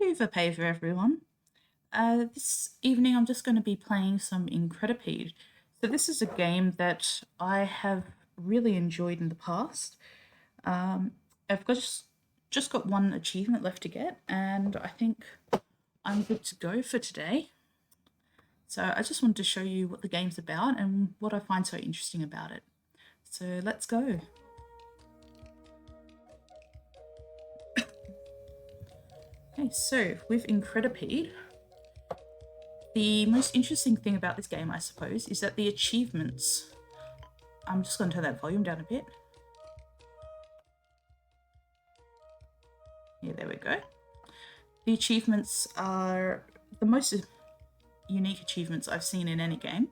Hoover Paver, everyone. This evening I'm just going to be playing some Incredipede. So this is a game that I have really enjoyed in the past. I've just got one achievement left to get, and I think I'm good to go for today. So I just wanted to show you what the game's about and what I find so interesting about it. So let's go. Okay, so with Incredipede, the most interesting thing about this game, I suppose, is that the achievements. I'm just going to turn that volume down a bit. Yeah, there we go. The achievements are the most unique achievements I've seen in any game,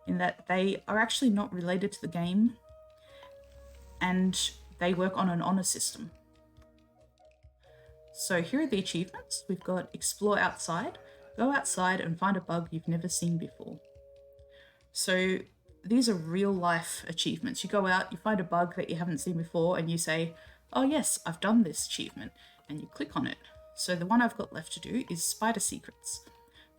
in that they are actually not related to the game and they work on an honor system. So here are the achievements. We've got explore outside, go outside and find a bug you've never seen before. So these are real life achievements. You go out, you find a bug that you haven't seen before, and you say, oh yes, I've done this achievement, and you click on it. So the one I've got left to do is spider secrets.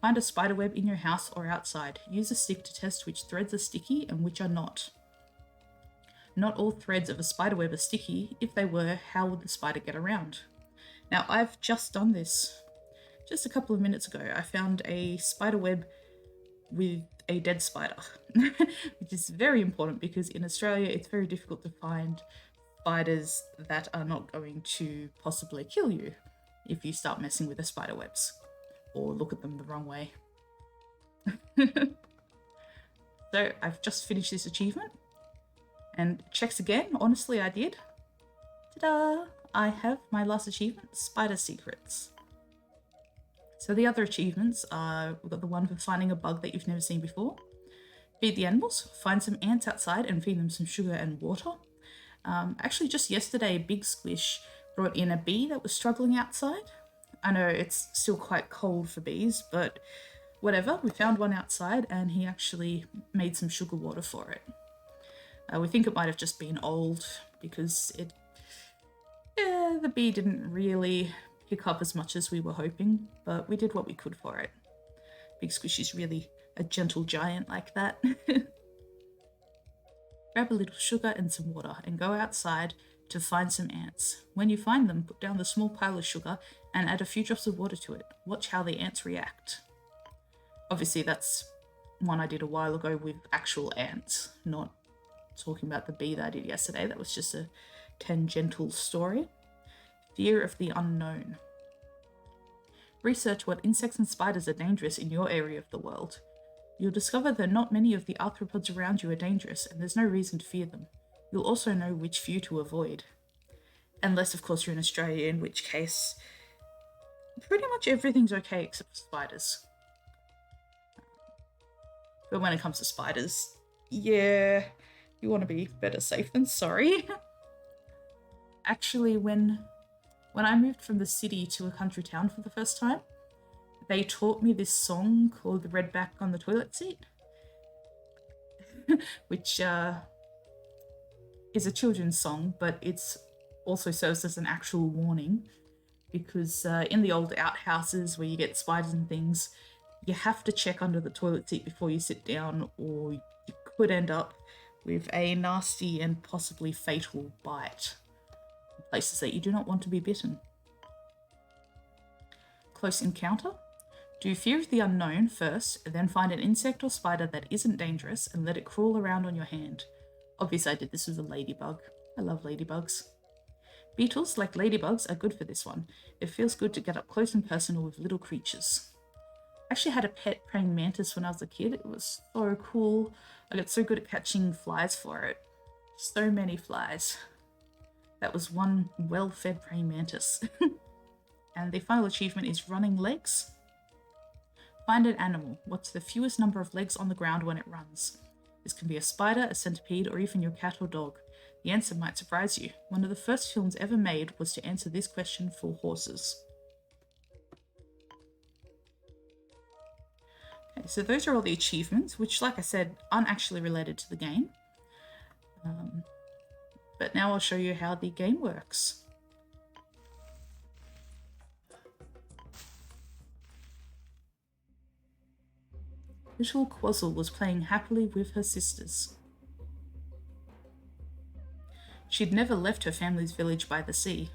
Find a spider web in your house or outside. Use a stick to test which threads are sticky and which are not. Not all threads of a spider web are sticky. If they were, how would the spider get around? Now, I've just done this. Just a couple of minutes ago, I found a spider web with a dead spider, which is very important because in Australia it's very difficult to find spiders that are not going to possibly kill you if you start messing with the spider webs or look at them the wrong way. So I've just finished this achievement and checks again. Honestly, I did. Ta-da! I have my last achievement, spider secrets. So the other achievements are, we've got the one for finding a bug that you've never seen before. Feed the animals, find some ants outside and feed them some sugar and water. Actually, just yesterday, Big Squish brought in a bee that was struggling outside. I know it's still quite cold for bees, but whatever. We found one outside and he actually made some sugar water for it. We think it might have just been old because the bee didn't really pick up as much as we were hoping, but we did what we could for it. Big Squish is really a gentle giant like that. Grab a little sugar and some water and go outside to find some ants. When you find them, put down the small pile of sugar and add a few drops of water to it. Watch how the ants react. Obviously, that's one I did a while ago with actual ants, not talking about the bee that I did yesterday. That was just a tangential story. Fear of the unknown. Research what insects and spiders are dangerous in your area of the world. You'll discover that not many of the arthropods around you are dangerous, and there's no reason to fear them. You'll also know which few to avoid. Unless, of course, you're in Australia, in which case pretty much everything's okay except for spiders. But when it comes to spiders, yeah, you want to be better safe than sorry. Actually, when I moved from the city to a country town for the first time, they taught me this song called The Redback on the Toilet Seat, which is a children's song, but it's also serves as an actual warning because in the old outhouses where you get spiders and things, you have to check under the toilet seat before you sit down, or you could end up with a nasty and possibly fatal bite. Places that you do not want to be bitten. Close encounter. Do fear of the unknown first, then find an insect or spider that isn't dangerous and let it crawl around on your hand. Obviously, I did this with a ladybug. I love ladybugs. Beetles, like ladybugs, are good for this one. It feels good to get up close and personal with little creatures. I actually had a pet praying mantis when I was a kid. It was so cool. I got so good at catching flies for it. So many flies. That was one well-fed praying mantis. And the final achievement is running legs. Find an animal. What's the fewest number of legs on the ground when it runs? This can be a spider, a centipede, or even your cat or dog. The answer might surprise you. One of the first films ever made was to answer this question for horses. Okay, so those are all the achievements, which, like I said, aren't actually related to the game. But now I'll show you how the game works. Little Quazzle was playing happily with her sisters. She'd never left her family's village by the sea,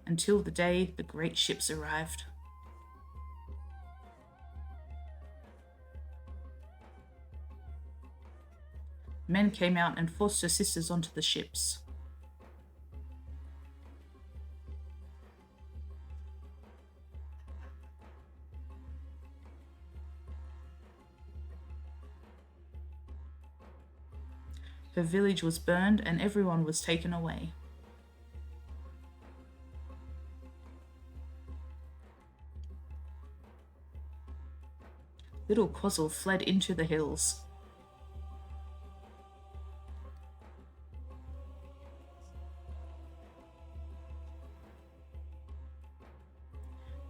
until the day the great ships arrived. Men came out and forced her sisters onto the ships. Her village was burned and everyone was taken away. Little Quazzle fled into the hills.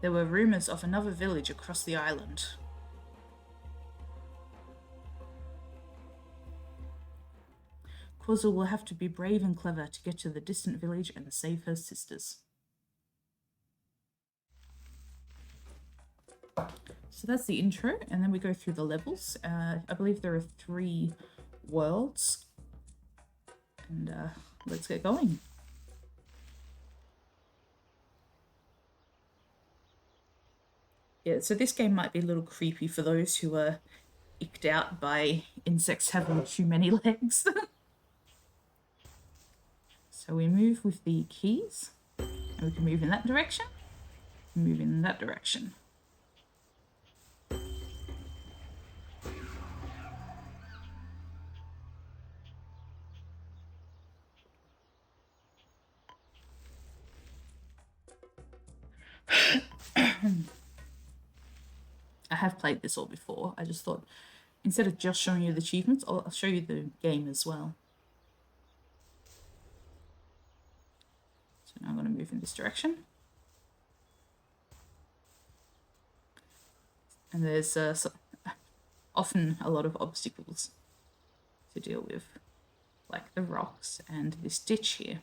There were rumors of another village across the island. Quazzle will have to be brave and clever to get to the distant village and save her sisters. So that's the intro, and then we go through the levels. I believe there are 3 worlds. And let's get going. Yeah, so this game might be a little creepy for those who are icked out by insects having too many legs. So we move with the keys, and we can move in that direction, move in that direction. I have played this all before. I just thought, instead of just showing you the achievements, I'll show you the game as well. So now I'm going to move in this direction. And there's often a lot of obstacles to deal with, like the rocks and this ditch here.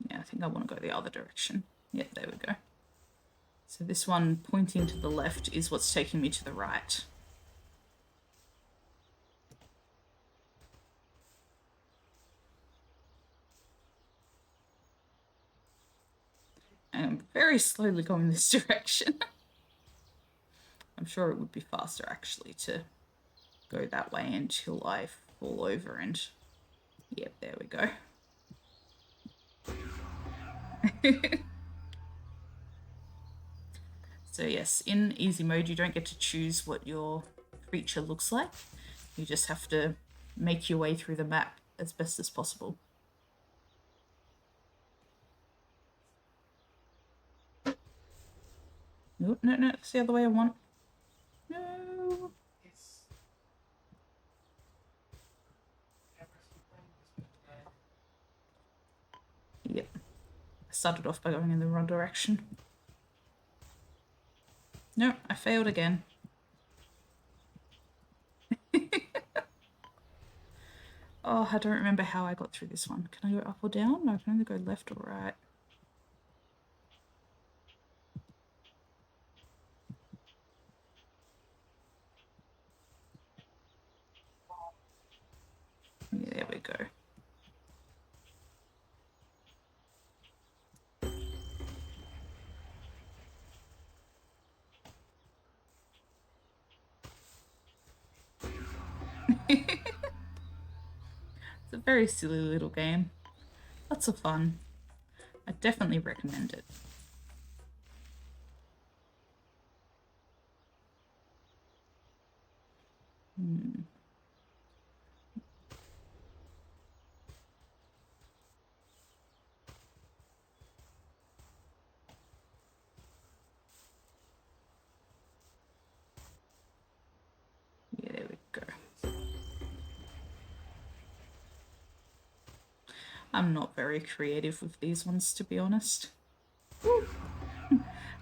Yeah, I think I want to go the other direction. Yeah, there we go. So this one pointing to the left is what's taking me to the right. And I'm very slowly going this direction. I'm sure it would be faster actually to go that way until I fall over and... Yep, there we go. So yes, in easy mode you don't get to choose what your creature looks like. You just have to make your way through the map as best as possible. No, no, no, it's the other way I want. No. Yep. I started off by going in the wrong direction. No, I failed again. Oh, I don't remember how I got through this one. Can I go up or down? No, I can only go left or right. Yeah, there we go. It's a very silly little game. Lots of fun. I definitely recommend it. I'm not very creative with these ones, to be honest.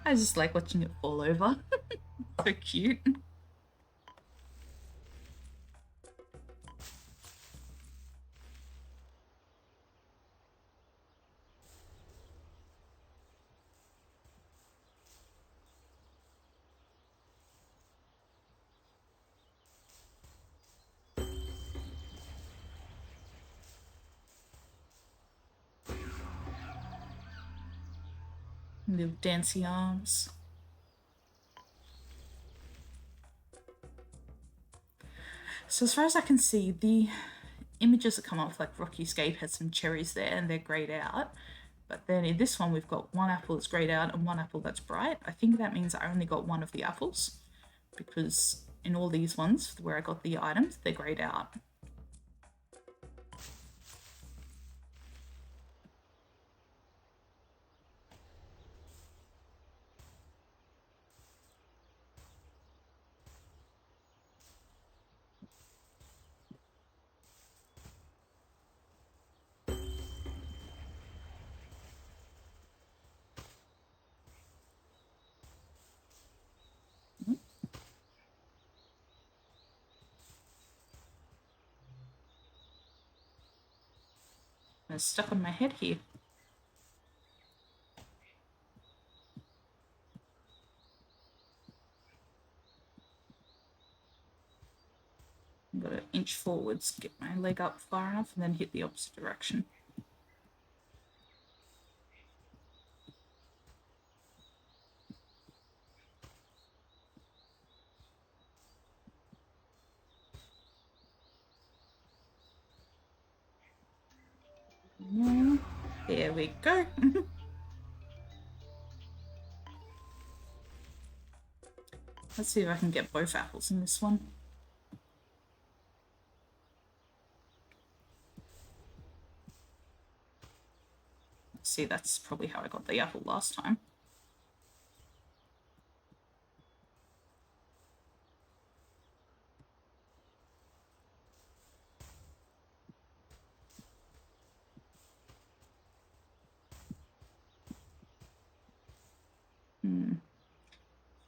I just like watching it fall over. So cute. Little dancy arms. So as far as I can see, the images that come up, like Rocky Escape had some cherries there and they're greyed out. But then in this one, we've got one apple that's greyed out and one apple that's bright. I think that means I only got one of the apples, because in all these ones where I got the items, they're greyed out. It's stuck on my head here. I've got to inch forwards, get my leg up far enough, and then hit the opposite direction. Yeah, there we go. Let's see if I can get both apples in this one. See, that's probably how I got the apple last time.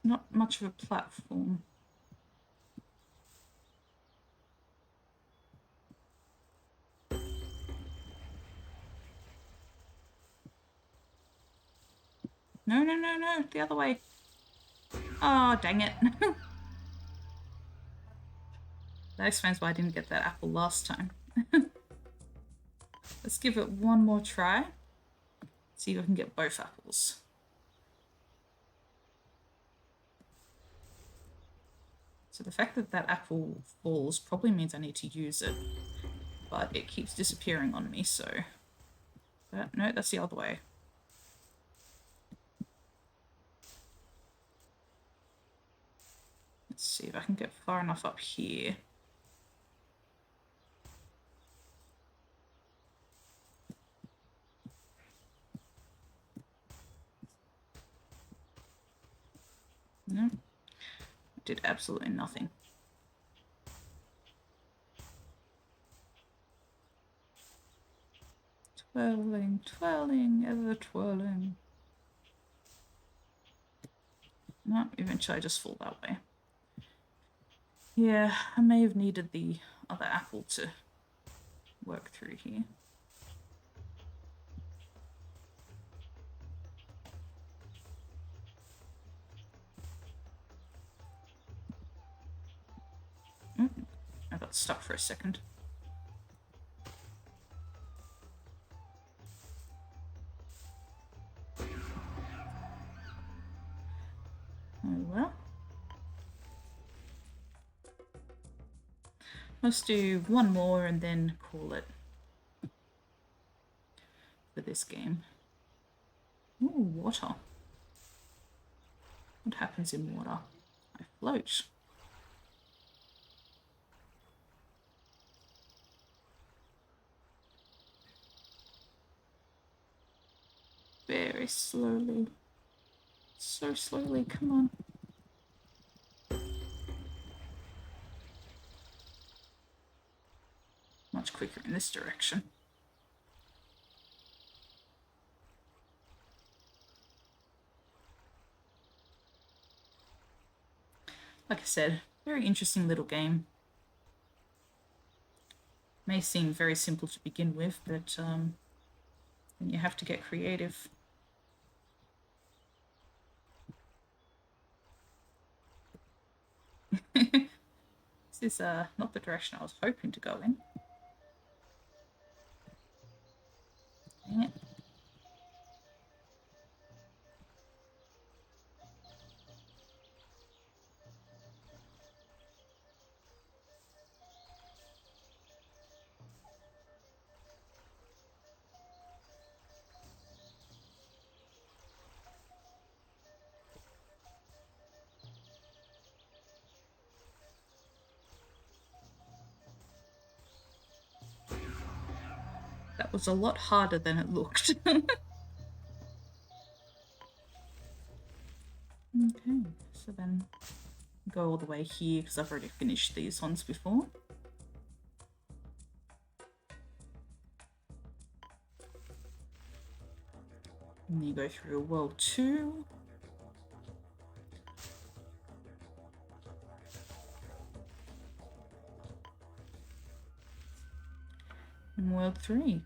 Not much of a platform. No, no, no, no, the other way. Oh, dang it. That explains why I didn't get that apple last time. Let's give it one more try. See if I can get both apples. So the fact that that apple falls probably means I need to use it, but it keeps disappearing on me, so... But no, that's the other way. Let's see if I can get far enough up here. No, did absolutely nothing. Twirling, twirling, ever twirling. No, eventually I just fall that way. Yeah, I may have needed the other apple to work through here. I got stuck for a second. Oh well. Let's do one more and then call it for this game. Ooh, water. What happens in water? I float. Very slowly. So slowly, come on. Much quicker in this direction. Like I said, very interesting little game. May seem very simple to begin with, but you have to get creative. This is not the direction I was hoping to go in. Dang it. That was a lot harder than it looked. Okay, so then go all the way here because I've already finished these ones before. And then you go through world 2. And world 3.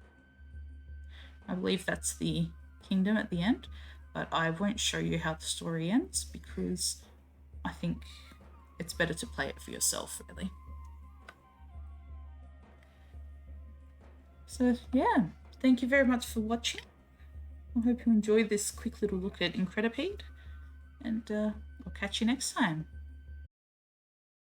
I believe that's the kingdom at the end, but I won't show you how the story ends because I think it's better to play it for yourself, really. So yeah, thank you very much for watching. I hope you enjoyed this quick little look at Incredipede, and I'll catch you next time.